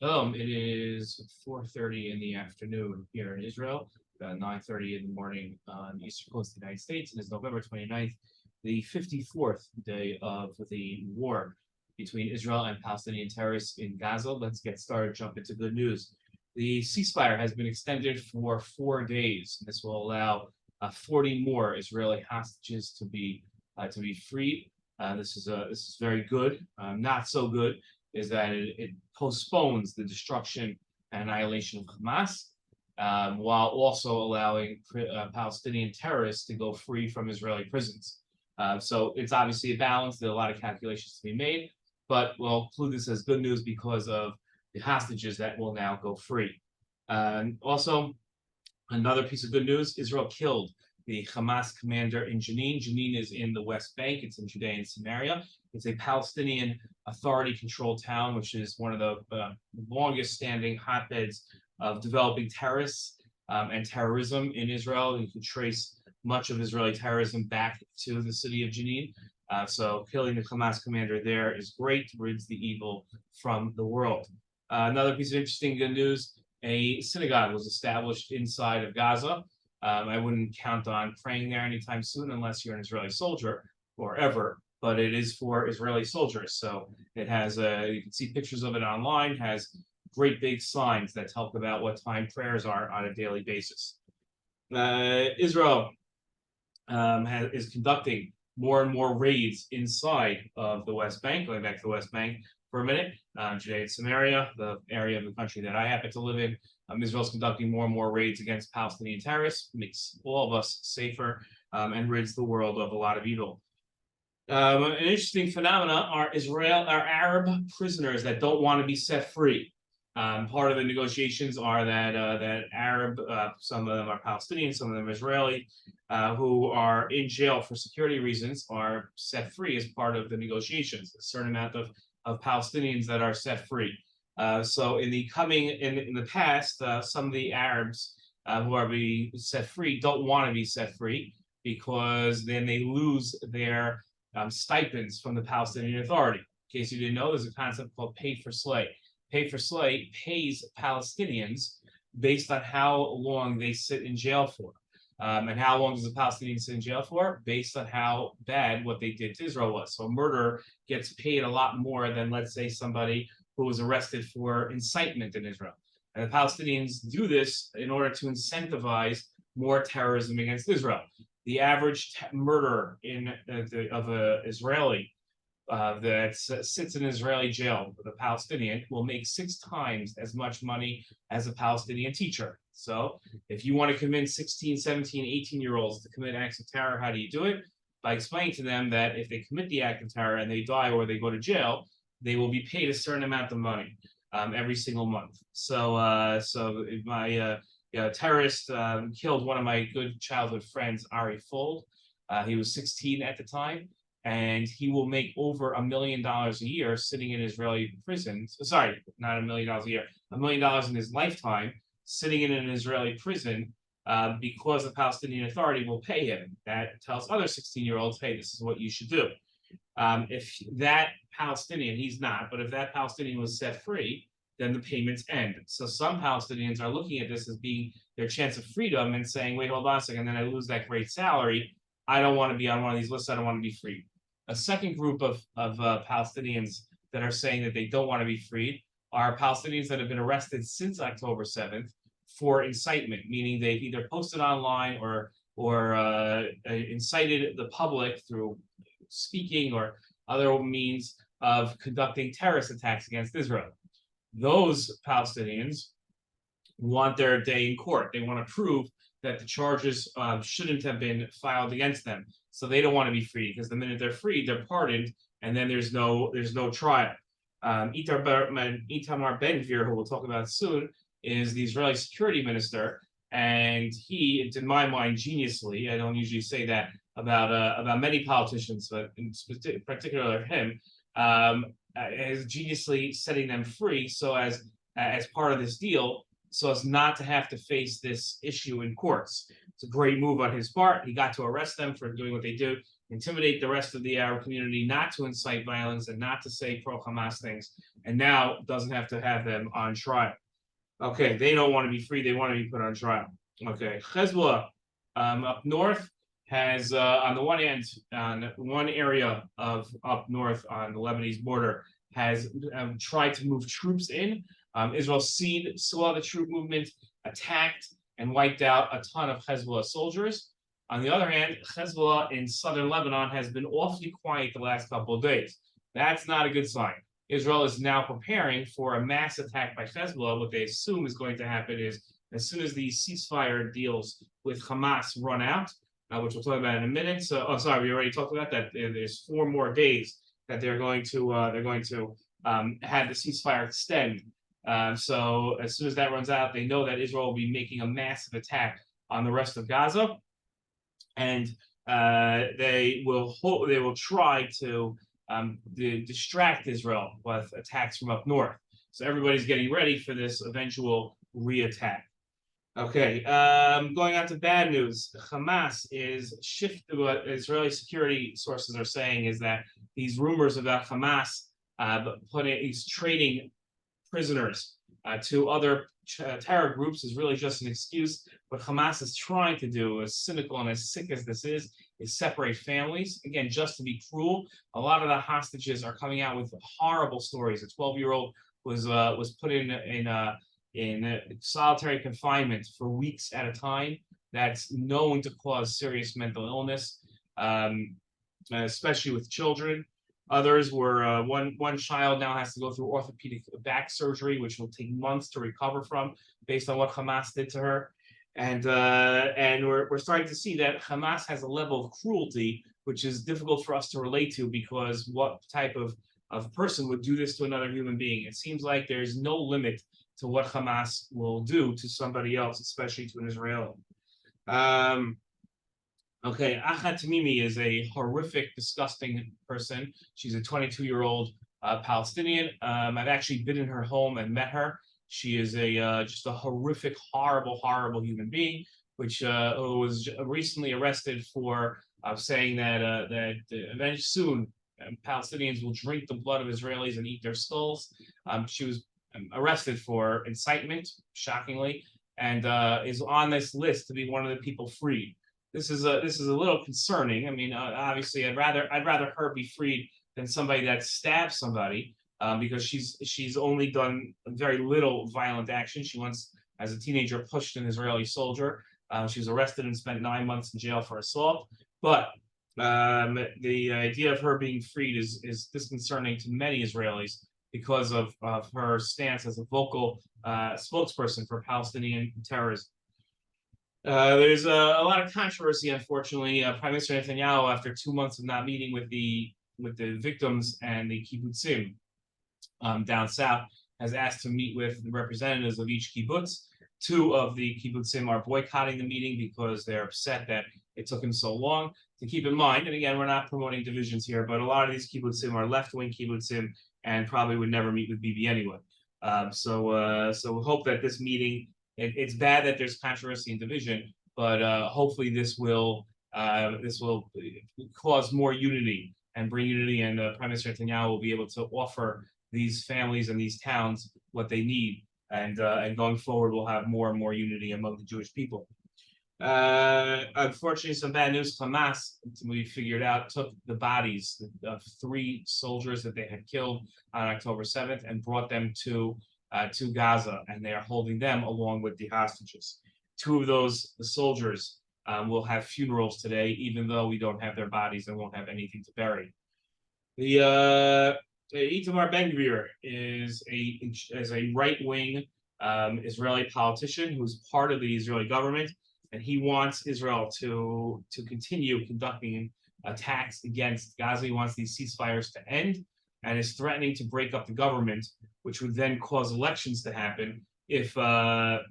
It is 4:30 in the afternoon here in Israel, 9:30 in the morning on the eastern coast of the United States. It is November 29th, the 54th day of the war between Israel and Palestinian terrorists in Gaza. Let's get started, jump into good news. The ceasefire has been extended for 4 days. This will allow 40 more Israeli hostages to be freed. This is very good. Not so good is that it postpones the destruction and annihilation of Hamas, while also allowing Palestinian terrorists to go free from Israeli prisons. So it's obviously a balance. There are a lot of calculations to be made, but we'll include this as good news because of the hostages that will now go free. Also, another piece of good news: Israel killed the Hamas commander in Jenin. Jenin is in the West Bank. It's in Judea and Samaria. It's a Palestinian authority-controlled town, which is one of the longest-standing hotbeds of developing terrorists and terrorism in Israel. You can trace much of Israeli terrorism back to the city of Jenin. So killing the Hamas commander there is great, rids the evil from the world. Another piece of interesting good news: a synagogue was established inside of Gaza. I wouldn't count on praying there anytime soon unless you're an Israeli soldier or ever, but it is for Israeli soldiers. So it has, you can see pictures of it online, has great big signs that talk about what time prayers are on a daily basis. Israel is conducting more and more raids inside of the West Bank. Going back to the West Bank for a minute, Judea and Samaria, the area of the country that I happen to live in, Israel's conducting more and more raids against Palestinian terrorists, makes all of us safer, and rids the world of a lot of evil. An interesting phenomenon are Arab prisoners that don't want to be set free. Part of the negotiations are that Arab, some of them are Palestinian, some of them Israeli, who are in jail for security reasons are set free as part of the negotiations. A certain amount of Palestinians that are set free. So in the past, some of the Arabs who are being set free don't want to be set free because then they lose their stipends from the Palestinian Authority. In case you didn't know, there's a concept called pay for slay. Pay for slay pays Palestinians based on how long they sit in jail for. And how long does a Palestinian sit in jail for? Based on how bad what they did to Israel was. So a murderer gets paid a lot more than, let's say, somebody who was arrested for incitement in Israel. And the Palestinians do this in order to incentivize more terrorism against Israel. The average murderer of an Israeli that sits in Israeli jail with a Palestinian will make 6 times as much money as a Palestinian teacher. So if you want to convince 16, 17, 18-year-olds to commit acts of terror, how do you do it? By explaining to them that if they commit the act of terror and they die or they go to jail, they will be paid a certain amount of money every single month. So my terrorist killed one of my good childhood friends, Uri Pilichowski. He was 16 at the time, and he will make over $1 million a year sitting in Israeli prisons. Sorry, not $1 million a year, $1 million in his lifetime sitting in an Israeli prison because the Palestinian Authority will pay him. That tells other 16-year-olds, hey, this is what you should do. If that Palestinian, he's not, but if that Palestinian was set free, then the payments end. So some Palestinians are looking at this as being their chance of freedom and saying, wait, hold on a second, then I lose that great salary. I don't want to be on one of these lists. I don't want to be freed. A second group of Palestinians that are saying that they don't want to be freed are Palestinians that have been arrested since October 7th for incitement, meaning they've either posted online or incited the public through speaking or other means of conducting terrorist attacks against Israel. Those Palestinians want their day in court. They want to prove that the charges shouldn't have been filed against them. So they don't want to be free because the minute they're free, they're pardoned, and then there's no trial. Itamar Ben-Gvir, who we'll talk about soon, is the Israeli security minister, and he, in my mind, geniusly, I don't usually say that about many politicians, but in particular him, is geniusly setting them free so as part of this deal, so as not to have to face this issue in courts. It's a great move on his part. He got to arrest them for doing what they do. intimidate the rest of the Arab community not to incite violence and not to say pro-Hamas things, and now doesn't have to have them on trial. Okay, they don't want to be free; they want to be put on trial. Okay, Hezbollah up north has, on the one hand, on one area of up north on the Lebanese border, has tried to move troops in. Israel saw the troop movement, attacked, and wiped out a ton of Hezbollah soldiers. On the other hand, Hezbollah in southern Lebanon has been awfully quiet the last couple of days. That's not a good sign. Israel is now preparing for a mass attack by Hezbollah. What they assume is going to happen is, as soon as these ceasefire deals with Hamas run out, which we'll talk about in a minute. So, we already talked about that. There's 4 more days that they're going to have the ceasefire extend. So as soon as that runs out, they know that Israel will be making a massive attack on the rest of Gaza, and they will try to distract Israel with attacks from up north. So everybody's getting ready for this eventual re-attack. Okay, going on to bad news. Hamas is what Israeli security sources are saying is that these rumors about Hamas he's trading prisoners to other terror groups is really just an excuse. What Hamas is trying to do, as cynical and as sick as this is separate families. Again, just to be cruel. A lot of the hostages are coming out with horrible stories. A 12-year-old was put in solitary confinement for weeks at a time. That's known to cause serious mental illness, especially with children. Others were one child now has to go through orthopedic back surgery, which will take months to recover from, based on what Hamas did to her. And we're starting to see that Hamas has a level of cruelty which is difficult for us to relate to, because what type of person would do this to another human being? It seems like there's no limit to what Hamas will do to somebody else, especially to an Israeli. Okay, Ahad Tamimi is a horrific, disgusting person. She's a 22-year-old Palestinian. I've actually been in her home and met her. She is just a horrific, horrible human being, which who was recently arrested for saying that eventually soon Palestinians will drink the blood of Israelis and eat their skulls. She was arrested for incitement, shockingly, and is on this list to be one of the people freed. This is a little concerning. I mean, obviously, I'd rather her be freed than somebody that stabs somebody, because she's only done very little violent action. She once, as a teenager, pushed an Israeli soldier. She was arrested and spent 9 months in jail for assault. But the idea of her being freed is disconcerting to many Israelis because of her stance as a vocal spokesperson for Palestinian terrorism. There's a lot of controversy, unfortunately. Prime Minister Netanyahu, after 2 months of not meeting with the victims and the kibbutzim down south, has asked to meet with the representatives of each kibbutz. 2 of the kibbutzim are boycotting the meeting because they're upset that it took him so long. To keep in mind, and again, we're not promoting divisions here, but a lot of these kibbutzim are left-wing kibbutzim and probably would never meet with Bibi anyway. So we hope that this meeting, it's bad that there's controversy and division, but hopefully this will cause more unity and bring unity, and Prime Minister Netanyahu will be able to offer these families and these towns what they need, and going forward we'll have more and more unity among the Jewish people. Unfortunately, some bad news. Hamas, we figured out, took the bodies of 3 soldiers that they had killed on October 7th and brought them to Gaza, and they are holding them along with the hostages. 2 of those soldiers will have funerals today, even though we don't have their bodies and won't have anything to bury. The Itamar Ben-Gvir is a right-wing Israeli politician who's part of the Israeli government, and he wants Israel to continue conducting attacks against Gaza. He wants these ceasefires to end, and is threatening to break up the government, which would then cause elections to happen if the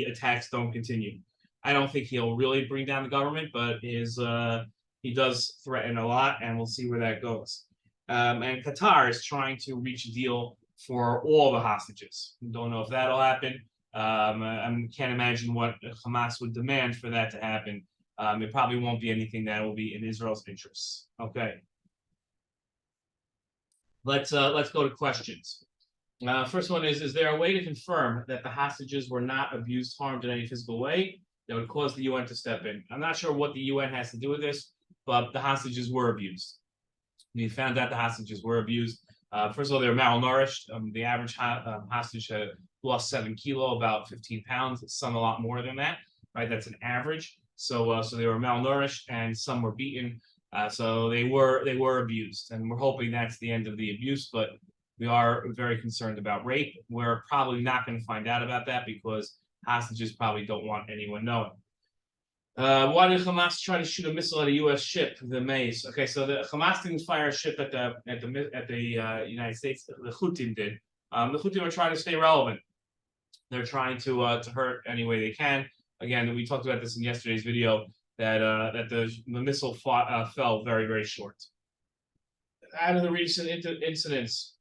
attacks don't continue. I don't think he'll really bring down the government, but he does threaten a lot, and we'll see where that goes. And Qatar is trying to reach a deal for all the hostages. Don't know if that'll happen. I can't imagine what Hamas would demand for that to happen. It probably won't be anything that will be in Israel's interests. Okay. Let's go to questions. First one is there a way to confirm that the hostages were not abused, harmed in any physical way that would cause the UN to step in? I'm not sure what the UN has to do with this, but the hostages were abused. We found out the hostages were abused. First of all, they were malnourished. The average hostage had lost 7 kilos, about 15 pounds. Some a lot more than that, right? That's an average. So they were malnourished, and some were beaten. So they were abused, and we're hoping that's the end of the abuse. But we are very concerned about rape. We're probably not going to find out about that because hostages probably don't want anyone knowing. Why did Hamas try to shoot a missile at a U.S. ship, the Maze? Okay, so the Hamas didn't fire a ship at the United States. The Houthis did. The Houthis are trying to stay relevant. They're trying to hurt any way they can. Again, we talked about this in yesterday's video that the missile fell very, very short. Out of the recent incidents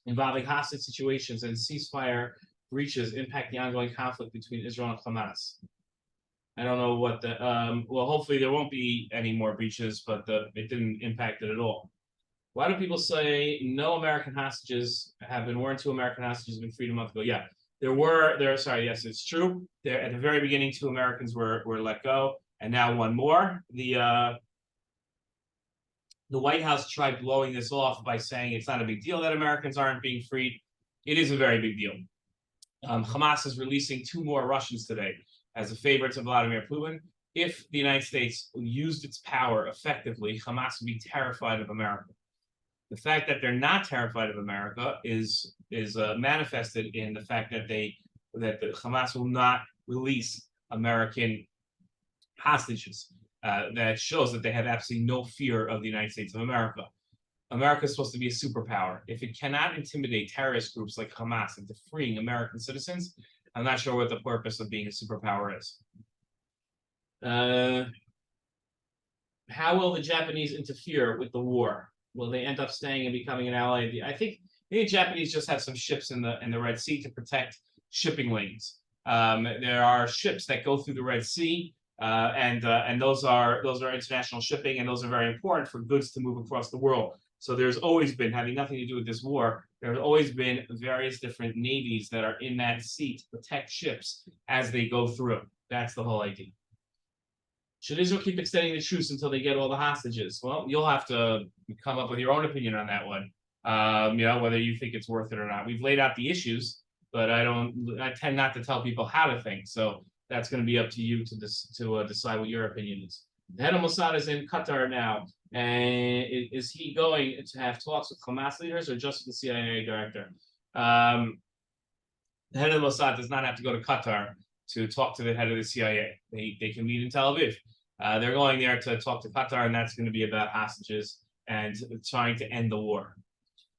involving hostage situations and ceasefire breaches impact the ongoing conflict between Israel and Hamas. I don't know what the well, hopefully there won't be any more breaches, but it didn't impact it at all. Why do people say no American hostages have been? Weren't 2 American hostages have been freed a month ago? Yeah, sorry, yes, it's true. There at the very beginning, 2 Americans were let go, and now 1 more. The White House tried blowing this off by saying it's not a big deal that Americans aren't being freed. It is a very big deal. Hamas is releasing 2 more Russians today as a favor to Vladimir Putin. If the United States used its power effectively, Hamas would be terrified of America. The fact that they're not terrified of America is manifested in the fact that the Hamas will not release American hostages. That shows that they have absolutely no fear of the United States of America. America is supposed to be a superpower. If it cannot intimidate terrorist groups like Hamas into freeing American citizens, I'm not sure what the purpose of being a superpower is. How will the Japanese interfere with the war? Will they end up staying and becoming an ally? I think the Japanese just have some ships in the Red Sea to protect shipping lanes. There are ships that go through the Red Sea, and those are international shipping, and those are very important for goods to move across the world. So there's always been, having nothing to do with this war, there's always been various different navies that are in that sea to protect ships as they go through. That's the whole idea. Should Israel keep extending the truce until they get all the hostages? Well, you'll have to come up with your own opinion on that one. Whether you think it's worth it or not. We've laid out the issues, but I tend not to tell people how to think. So that's going to be up to you to decide what your opinion is. The head of Mossad is in Qatar now. And is he going to have talks with Hamas leaders or just the CIA director? The head of the Mossad does not have to go to Qatar to talk to the head of the CIA. They can meet in Tel Aviv. They're going there to talk to Qatar, and that's going to be about hostages and trying to end the war.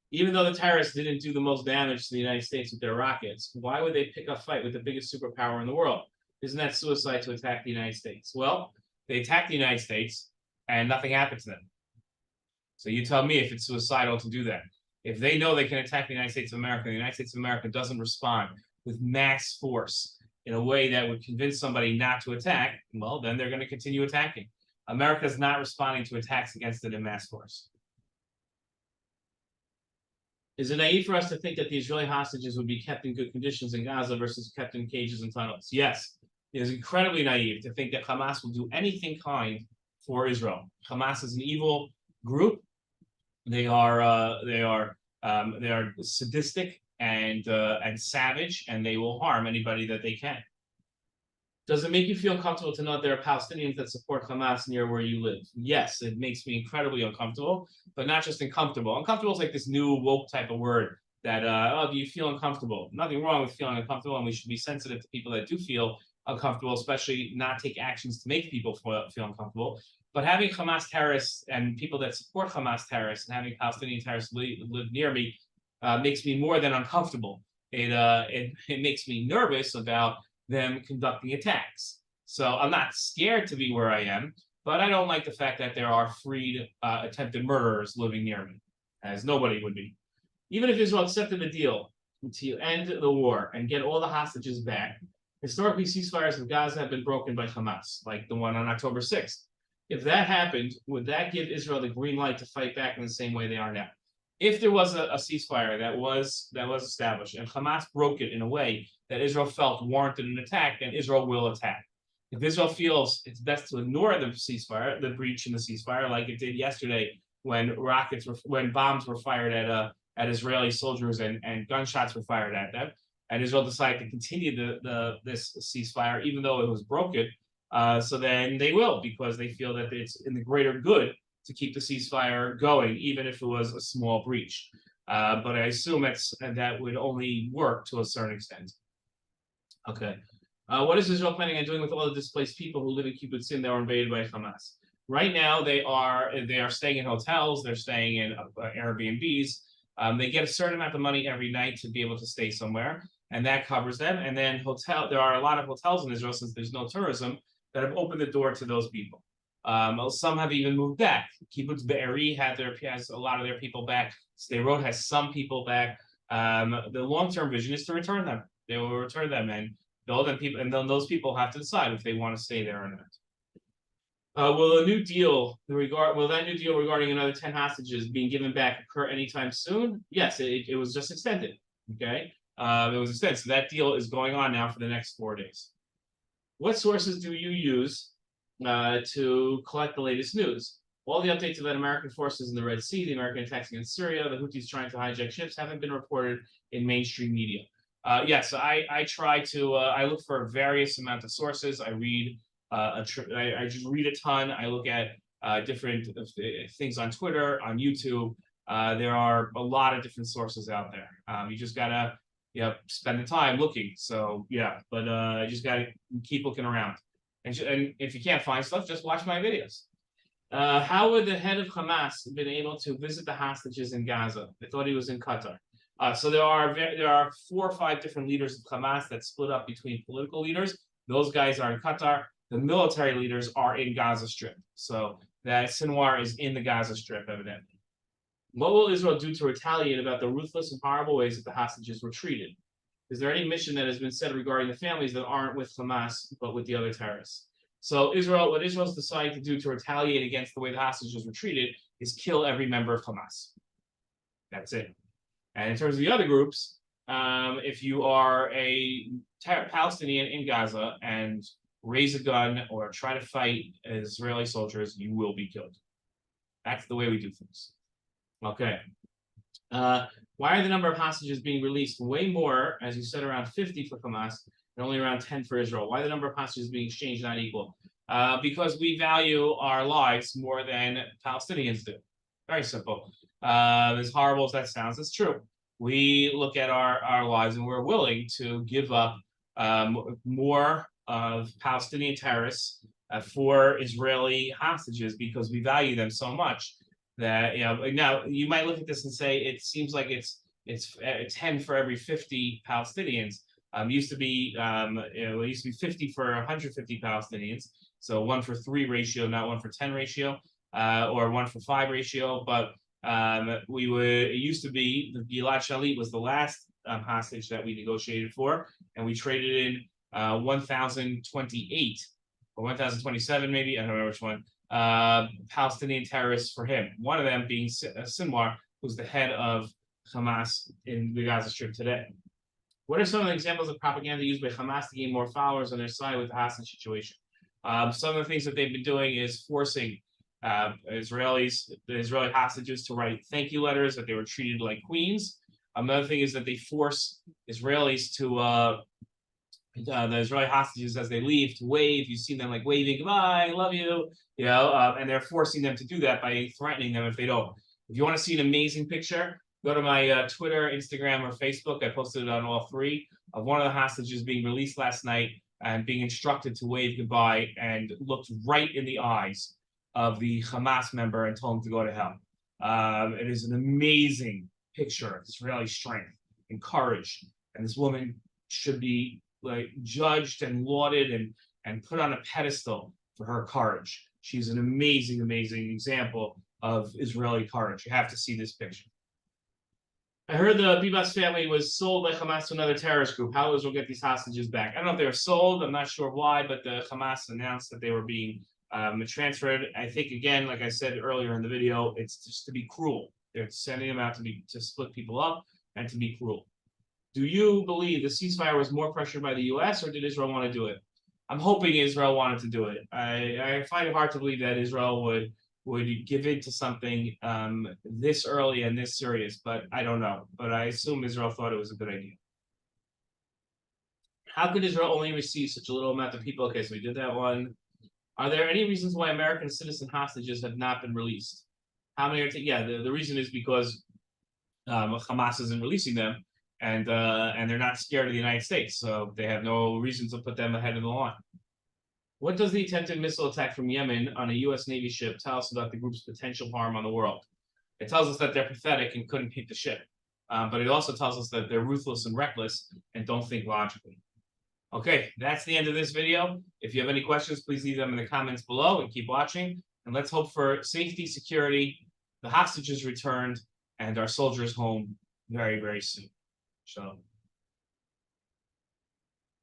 Even though the terrorists didn't do the most damage to the United States with their rockets, why would they pick a fight with the biggest superpower in the world? Isn't that suicide to attack the United States? Well, they attacked the United States, and nothing happened to them. So you tell me if it's suicidal to do that. If they know they can attack the United States of America, the United States of America doesn't respond with mass force in a way that would convince somebody not to attack, well, then they're going to continue attacking. America is not responding to attacks against it in mass force. Is it naive for us to think that the Israeli hostages would be kept in good conditions in Gaza versus kept in cages and tunnels? Yes. It is incredibly naive to think that Hamas will do anything kind for Israel. Hamas is an evil group. They are sadistic and savage, and they will harm anybody that they can. Does it make you feel comfortable to know that there are Palestinians that support Hamas near where you live? Yes, it makes me incredibly uncomfortable, but not just uncomfortable. Uncomfortable is like this new woke type of word that, do you feel uncomfortable? Nothing wrong with feeling uncomfortable, and we should be sensitive to people that do feel uncomfortable, especially not take actions to make people feel uncomfortable. But having Hamas terrorists and people that support Hamas terrorists and having Palestinian terrorists live near me makes me more than uncomfortable. It makes me nervous about them conducting attacks. So I'm not scared to be where I am, but I don't like the fact that there are freed attempted murderers living near me, as nobody would be. Even if Israel accepted the deal to end the war and get all the hostages back, Historically, ceasefires in Gaza have been broken by Hamas, like the one on October 6th. If that happened, would that give Israel the green light to fight back in the same way they are now? If there was a ceasefire that was established and Hamas broke it in a way that Israel felt warranted an attack, then Israel will attack. If Israel feels it's best to ignore the ceasefire, the breach in the ceasefire, like it did yesterday when bombs were fired at Israeli soldiers and gunshots were fired at them, and Israel decided to continue this ceasefire even though it was broken, so then they will, because they feel that it's in the greater good to keep the ceasefire going, even if it was a small breach. But I assume that would only work to a certain extent. Okay. What is Israel planning on doing with all the displaced people who live in kibbutzim that were invaded by Hamas? Right now, they are staying in hotels. They're staying in Airbnbs. They get a certain amount of money every night to be able to stay somewhere, and that covers them. And then there are a lot of hotels in Israel, since there's no tourism, that have opened the door to those people. Some have even moved back. Kibbutz Be'eri has a lot of their people back. Sderot has some people back. The long-term vision is to return them. They will return them, and then those people have to decide if they want to stay there or not. Will that new deal regarding another 10 hostages being given back occur anytime soon? Yes, it was just extended. Okay, it was extended, so that deal is going on now for the next 4 days. What sources do you use to collect the latest news? All the updates about American forces in the Red Sea, the American attacks against Syria, the Houthis trying to hijack ships haven't been reported in mainstream media. Yes, I try to. I look for various amount of sources. I read. I just read a ton. I look at different things on Twitter, on YouTube. There are a lot of different sources out there. You just gotta, spend the time looking. So yeah, but I just gotta keep looking around. And if you can't find stuff, just watch my videos. How would the head of Hamas been able to visit the hostages in Gaza? I thought he was in Qatar. So there are 4 or 5 different leaders of Hamas that split up between political leaders. Those guys are in Qatar. The military leaders are in Gaza Strip. So that Sinwar is in the Gaza Strip, evidently. What will Israel do to retaliate about the ruthless and horrible ways that the hostages were treated? Is there any mission that has been said regarding the families that aren't with Hamas, but with the other terrorists? So what Israel's deciding to do to retaliate against the way the hostages were treated is kill every member of Hamas. That's it. And in terms of the other groups, if you are a Palestinian in Gaza and raise a gun or try to fight Israeli soldiers, you will be killed. That's the way we do things. Okay. Why are the number of hostages being released way more, as you said, around 50 for Hamas, and only around 10 for Israel? Why are the number of hostages being exchanged not equal? Because we value our lives more than Palestinians do. Very simple. As horrible as that sounds, it's true. We look at our lives and we're willing to give up more of Palestinian terrorists for Israeli hostages because we value them so much that, now you might look at this and say it seems like it's 10 for every 50 Palestinians. It used to be 50 for 150 Palestinians, so 1 for 3 ratio, not 1 for 10 ratio, or 1 for 5 ratio. But it used to be the Gilad Shalit was the last hostage that we negotiated for, and we traded in 1,028 or 1,027 maybe, I don't remember which one, Palestinian terrorists for him. One of them being Sinwar, who's the head of Hamas in the Gaza Strip today. What are some of the examples of propaganda used by Hamas to gain more followers on their side with the hostage situation? Some of the things that they've been doing is forcing the Israeli hostages to write thank you letters, that they were treated like queens. Another thing is that they force Israelis to the Israeli hostages as they leave to wave. You've seen them like waving goodbye, I love you, and they're forcing them to do that by threatening them if they don't. If you want to see an amazing picture, go to my Twitter, Instagram, or Facebook. I posted it on all 3 of one of the hostages being released last night and being instructed to wave goodbye and looked right in the eyes of the Hamas member and told him to go to hell. It is an amazing picture of Israeli strength and courage, and this woman should be judged and lauded and put on a pedestal for her courage. She's an amazing, amazing example of Israeli courage. You have to see this picture. I heard the Bibas family was sold by Hamas to another terrorist group. How Israel get these hostages back? I don't know if they were sold. I'm not sure why, but the Hamas announced that they were being transferred. I think, again, like I said earlier in the video, it's just to be cruel. They're sending them out to split people up and to be cruel. Do you believe the ceasefire was more pressured by the U.S. or did Israel want to do it? I'm hoping Israel wanted to do it. I find it hard to believe that Israel would give in to something this early and this serious, but I don't know. But I assume Israel thought it was a good idea. How could Israel only receive such a little amount of people? Okay, so we did that one. Are there any reasons why American citizen hostages have not been released? How many are yeah, the reason is because Hamas isn't releasing them, and they're not scared of the United States, so they have no reason to put them ahead of the line. What does the attempted missile attack from Yemen on a U.S. Navy ship tell us about the group's potential harm on the world? It tells us that they're pathetic and couldn't keep the ship, but it also tells us that they're ruthless and reckless and don't think logically. Okay, that's the end of this video. If you have any questions, please leave them in the comments below and keep watching. And let's hope for safety, security, the hostages returned, and our soldiers home very, very soon. Shalom.